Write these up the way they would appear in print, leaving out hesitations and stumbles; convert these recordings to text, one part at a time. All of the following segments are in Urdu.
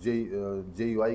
JUI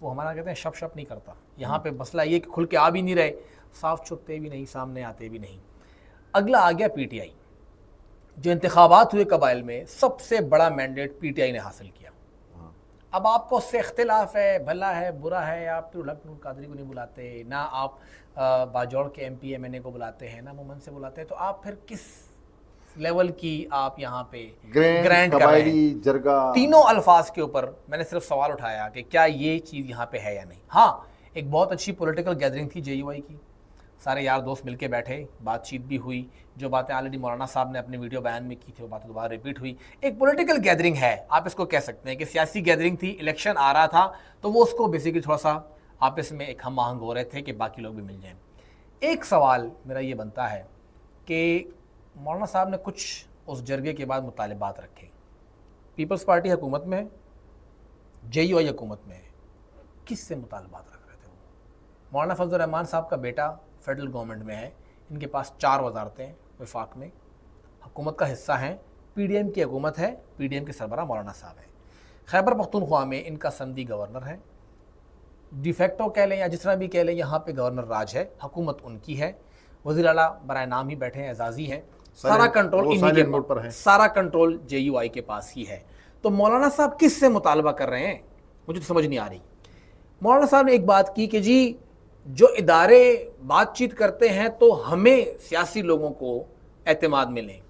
وہ ہمارا کہتے ہیں شپ نہیں کرتا. یہاں پہ مسئلہ یہ کہ کھل کے آ بھی نہیں رہے, صاف چھپتے بھی نہیں, سامنے آتے بھی نہیں. اگلا آ گیا پی ٹی آئی. جو انتخابات ہوئے قبائل میں سب سے بڑا مینڈیٹ پی ٹی آئی نے حاصل کیا. اب آپ کو اس سے اختلاف ہے, بھلا ہے برا ہے, آپ تو الحق نور قادری کو نہیں بلاتے, نہ آپ باجوڑ کے ایم پی ایم این اے کو بلاتے ہیں, نہ مومن سے بلاتے ہیں, تو آپ پھر کس لیول کی آپ یہاں پہ گرینڈ کر رہے ہیں؟ جرگہ, تینوں الفاظ کے اوپر میں نے صرف سوال اٹھایا کہ کیا یہ چیز یہاں پہ ہے یا نہیں. ہاں ایک بہت اچھی پولیٹیکل گیدرنگ تھی جے یو آئی کی, سارے یار دوست مل کے بیٹھے, بات چیت بھی ہوئی, جو باتیں آلریڈی مولانا صاحب نے اپنے ویڈیو بیان میں کی تھی وہ باتیں دوبارہ ریپیٹ ہوئی. ایک پولیٹیکل گیدرنگ ہے, آپ اس کو کہہ سکتے ہیں کہ سیاسی گیدرنگ تھی, الیکشن آ رہا تھا تو وہ اس کو بیسیکلی تھوڑا سا آپس میں ایک ہم آہنگ ہو رہے تھے کہ باقی لوگ بھی مل جائیں. ایک سوال میرا یہ بنتا ہے کہ مولانا صاحب نے کچھ اس جرگے کے بعد مطالبات رکھے. پیپلز پارٹی حکومت میں ہے, جے یو آئی حکومت میں ہے, کس سے مطالبات رکھ رہے تھے وہ؟ مولانا فضل الرحمان صاحب کا بیٹا فیڈرل گورنمنٹ میں ہے, ان کے پاس 4 وزارتیں وفاق میں, حکومت کا حصہ ہیں, پی ڈی ایم کی حکومت ہے, پی ڈی ایم کے سربراہ مولانا صاحب ہیں. خیبر پختونخوا میں ان کا سندھی گورنر ہے, ڈی فیکٹو کہہ لیں یا جس طرح بھی کہہ لیں, یہاں پہ گورنر راج ہے, حکومت ان کی ہے, وزیر اعلیٰ برائے نام ہی بیٹھے ہیں, اعزازی ہیں, سارا کنٹرول انہی کے پاس ہے, سارا کنٹرول جے یو آئی کے پاس ہی ہے. تو مولانا صاحب کس سے مطالبہ کر رہے ہیں مجھے تو سمجھ نہیں آ رہی. مولانا صاحب نے ایک بات کی کہ جی جو ادارے بات چیت کرتے ہیں تو ہمیں سیاسی لوگوں کو اعتماد ملیں.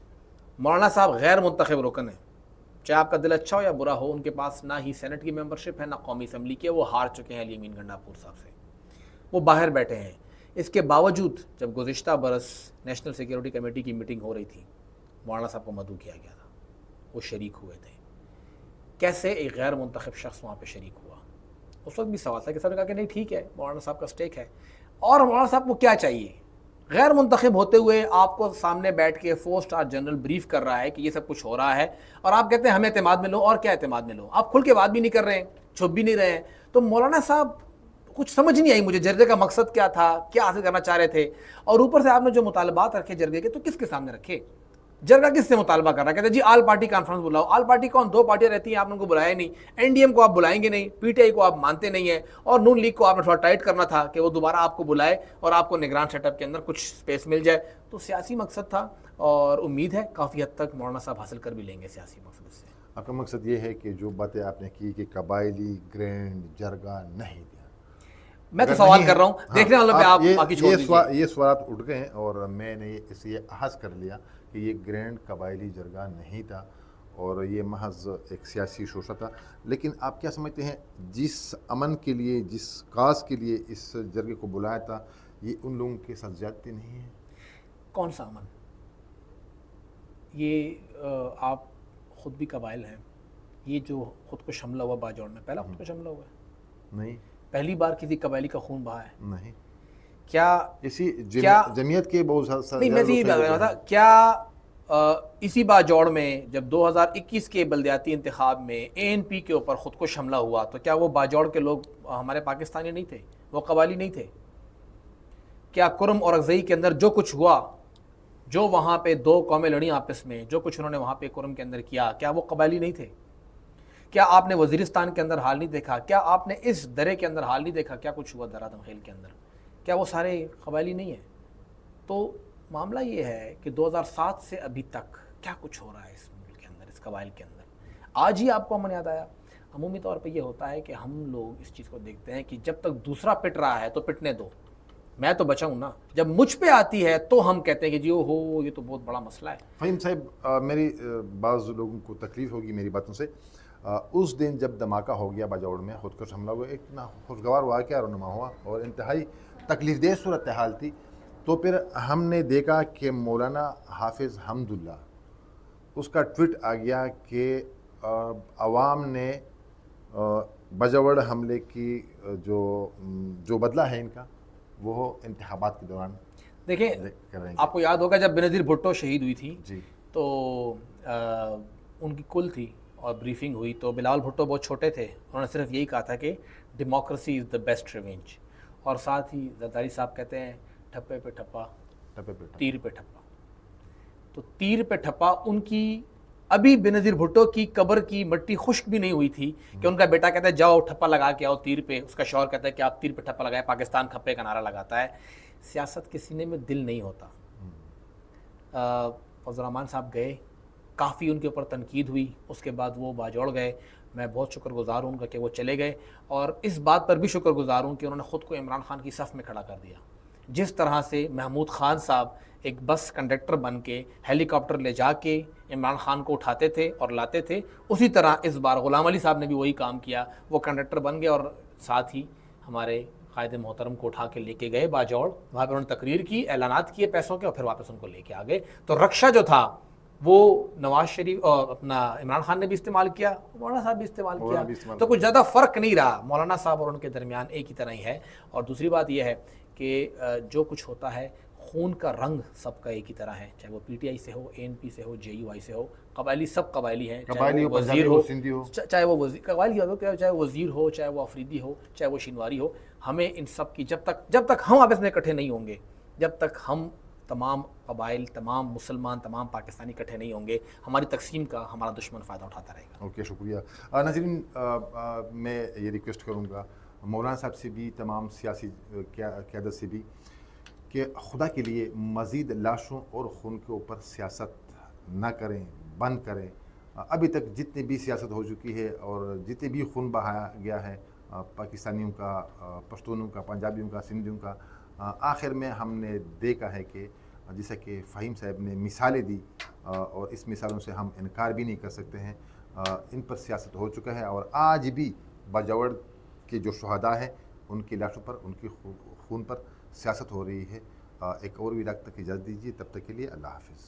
مولانا صاحب غیر منتخب رکن ہیں, چاہے آپ کا دل اچھا ہو یا برا ہو, ان کے پاس نہ ہی سینٹ کی ممبرشپ ہے نہ قومی اسمبلی کی, وہ ہار چکے ہیں علی امین گنڈا پور صاحب سے, وہ باہر بیٹھے ہیں. اس کے باوجود جب گزشتہ برس نیشنل سیکیورٹی کمیٹی کی میٹنگ ہو رہی تھی, مولانا صاحب کو مدعو کیا گیا تھا, وہ شریک ہوئے تھے. کیسے ایک غیر منتخب شخص وہاں پہ شریک ہوا؟ اس وقت بھی سوال تھا کہ سب نے کہا کہ نہیں ٹھیک ہے, مولانا صاحب کا سٹیک ہے. اور مولانا صاحب کو کیا چاہیے؟ غیر منتخب ہوتے ہوئے آپ کو سامنے بیٹھ کے 4 اسٹار جنرل بریف کر رہا ہے کہ یہ سب کچھ ہو رہا ہے, اور آپ کہتے ہیں ہمیں اعتماد میں لو. اور کیا اعتماد میں لو؟ آپ کھل کے بات بھی نہیں کر رہے ہیں, چھپ بھی نہیں رہے ہیں. تو مولانا صاحب کچھ سمجھ نہیں آئی مجھے, جرگے کا مقصد کیا تھا, کیا حاصل کرنا چاہ رہے تھے. اور اوپر سے آپ نے جو مطالبات رکھے جرگے کے, تو کس کے سامنے رکھے؟ جرگہ کس سے مطالبہ کر رہا ہے؟ کہتے ہیں جی آل پارٹی کانفرنس بلاؤ. آل پارٹی کون؟ 2 پارٹیاں رہتی ہیں, آپ نے ان کو بلایا نہیں. این ڈی ایم کو آپ بلائیں گے نہیں, پی ٹی آئی کو آپ مانتے نہیں ہیں, اور نون لیگ کو آپ نے تھوڑا ٹائٹ کرنا تھا کہ وہ دوبارہ آپ کو بلائے اور آپ کو نگران سیٹ اپ کے اندر کچھ سپیس مل جائے. تو سیاسی مقصد تھا, اور امید ہے کافی حد تک مولانا صاحب حاصل کر بھی لیں گے سیاسی مقصد سے. آپ کا مقصد یہ ہے کہ جو باتیں آپ نے کی کہ قبائلی گرینڈ جرگہ نہیں دیا, میں تو سوال کر رہا ہوں, دیکھنے والوں پہ آپ باقی چھوڑ دیجیے. یہ سوالات اٹھ گئے ہیں, اور میں نے اس یہ احاظ کر لیا کہ یہ گرینڈ قبائلی جرگہ نہیں تھا, اور یہ محض ایک سیاسی شوشہ تھا. لیکن آپ کیا سمجھتے ہیں, جس امن کے لیے, جس کاز کے لیے اس جرگے کو بلایا تھا, یہ ان لوگوں کے ساتھ زیادتی نہیں ہے؟ کون سا امن؟ یہ آپ خود بھی قبائل ہیں, یہ جو خودکش حملہ ہوا باجوڑ میں, پہلا خودکش حملہ ہوا ہے؟ نہیں. پہلی بار کسی قبائلی کا خون بہا ہے؟ نہیں. کیا اسی جمعیت کے بہت سارے, نہیں میں یہ بات کر رہا تھا, کیا اسی باجوڑ میں جب 2021 کے بلدیاتی انتخاب میں اے این پی کے اوپر خودکش حملہ ہوا, تو کیا وہ باجوڑ کے لوگ ہمارے پاکستانی نہیں تھے, وہ قبائلی نہیں تھے؟ کیا کرم اور اغزئی کے اندر جو کچھ ہوا, جو وہاں پہ 2 قومیں لڑیں آپس میں, جو کچھ انہوں نے وہاں پہ کرم کے اندر کیا, کیا وہ قبائلی نہیں تھے؟ کیا آپ نے وزیرستان کے اندر حال نہیں دیکھا؟ کیا آپ نے اس درے کے اندر حال نہیں دیکھا کیا کچھ ہوا درہ دمخیل کے اندر؟ کیا وہ سارے قبائلی نہیں ہیں؟ تو معاملہ یہ ہے کہ 2007 سے ابھی تک کیا کچھ ہو رہا ہے اس ملک کے اندر, اس قبائل کے اندر. آج ہی آپ کو امن یاد آیا؟ عمومی طور پہ یہ ہوتا ہے کہ ہم لوگ اس چیز کو دیکھتے ہیں کہ جب تک دوسرا پٹ رہا ہے تو پٹنے دو, میں تو بچا ہوں نا. جب مجھ پہ آتی ہے تو ہم کہتے ہیں کہ جی ہو یہ تو بہت بڑا مسئلہ ہے. فہیم صاحب, میری بعض لوگوں کو تکلیف ہوگی میری باتوں سے. اس دن جب دھماکہ ہو گیا باجوڑ میں, خودکش حملہ ہوا, ایک خوشگوار واقعہ رونما ہوا اور انتہائی تکلیف دہ صورتحال تھی. تو پھر ہم نے دیکھا کہ مولانا حافظ حمداللہ, اس کا ٹویٹ آ گیا کہ عوام نے باجوڑ حملے کی جو بدلہ ہے ان کا, وہ انتخابات کے دوران دیکھیں. آپ کو یاد ہوگا جب بینظیر بھٹو شہید ہوئی تھی, جی, تو ان کی کل تھی اور بریفنگ ہوئی, تو بلاول بھٹو بہت چھوٹے تھے, انہوں نے صرف یہی کہا تھا کہ democracy is the best revenge, اور ساتھ ہی زرداری صاحب کہتے ہیں ٹھپے پہ ٹھپا, تیر پہ ٹھپا. تو تیر پہ ٹھپا ان کی ابھی بینظیر بھٹو کی قبر کی مٹی خشک بھی نہیں ہوئی تھی کہ ان کا بیٹا کہتا ہے جاؤ ٹھپا لگا کے آؤ تیر پہ، اس کا شوہر کہتا ہے کہ آپ تیر پہ ٹھپا لگائے، پاکستان کھپے کا نعرہ لگاتا ہے. سیاست کے سینے میں دل نہیں ہوتا. فضل الرحمان صاحب گئے، کافی ان کے اوپر تنقید ہوئی، اس کے بعد وہ باجوڑ گئے. میں بہت شکر گزار ہوں ان کا کہ وہ چلے گئے، اور اس بات پر بھی شکر گزار ہوں کہ انہوں نے خود کو عمران خان کی صف میں کھڑا کر دیا. جس طرح سے محمود خان صاحب ایک بس کنڈکٹر بن کے ہیلی کاپٹر لے جا کے عمران خان کو اٹھاتے تھے اور لاتے تھے، اسی طرح اس بار غلام علی صاحب نے بھی وہی کام کیا. وہ کنڈکٹر بن گئے اور ساتھ ہی ہمارے قائد محترم کو اٹھا کے لے کے گئے باجوڑ. وہاں پہ انہوں نے تقریر کی، اعلانات کیے پیسوں کے، اور پھر واپس ان کو لے کے آ گئے. تو رکشا جو تھا وہ نواز شریف اور اپنا عمران خان نے بھی استعمال کیا، مولانا صاحب بھی استعمال کیا. تو کچھ زیادہ فرق نہیں رہا، مولانا صاحب اور ان کے درمیان ایک ہی طرح ہی ہے. اور دوسری بات یہ ہے کہ جو کچھ ہوتا ہے خون کا رنگ سب کا ایک ہی طرح ہے، چاہے وہ پی ٹی آئی سے ہو، اے این پی سے ہو، جے یو آئی سے ہو. قبائلی سب قبائلی ہیں، چاہے وہ وزیر ہو، چاہے وہ وزیر قبائلی ہو، چاہے وہ وزیر ہو، چاہے وہ افریدی ہو، چاہے وہ شنواری ہو. ہمیں ان سب کی جب تک ہم آپس میں اکٹھے نہیں ہوں گے، جب تک ہم تمام قبائل، تمام مسلمان، تمام پاکستانی اکٹھے نہیں ہوں گے، ہماری تقسیم کا ہمارا دشمن فائدہ اٹھاتا رہے گا. اوکے، شکریہ. ناظرین، میں یہ ریکویسٹ کروں گا مولانا صاحب سے بھی، تمام سیاسی قیادت سے بھی، کہ خدا کے لیے مزید لاشوں اور خون کے اوپر سیاست نہ کریں، بند کریں. ابھی تک جتنی بھی سیاست ہو چکی ہے اور جتنے بھی خون بہایا گیا ہے پاکستانیوں کا، پشتونوں کا، پنجابیوں کا، سندھیوں کا، آخر میں ہم نے دیکھا ہے کہ جیسا کہ فہیم صاحب نے مثالیں دی، اور اس مثالوں سے ہم انکار بھی نہیں کر سکتے ہیں. ان پر سیاست ہو چکا ہے، اور آج بھی باجوڑ کے جو شہداء ہیں ان کی لاشوں پر، ان کی خون پر سیاست ہو رہی ہے. ایک اور ویڈیو تک اجازت دیجیے، تب تک کے لیے اللہ حافظ.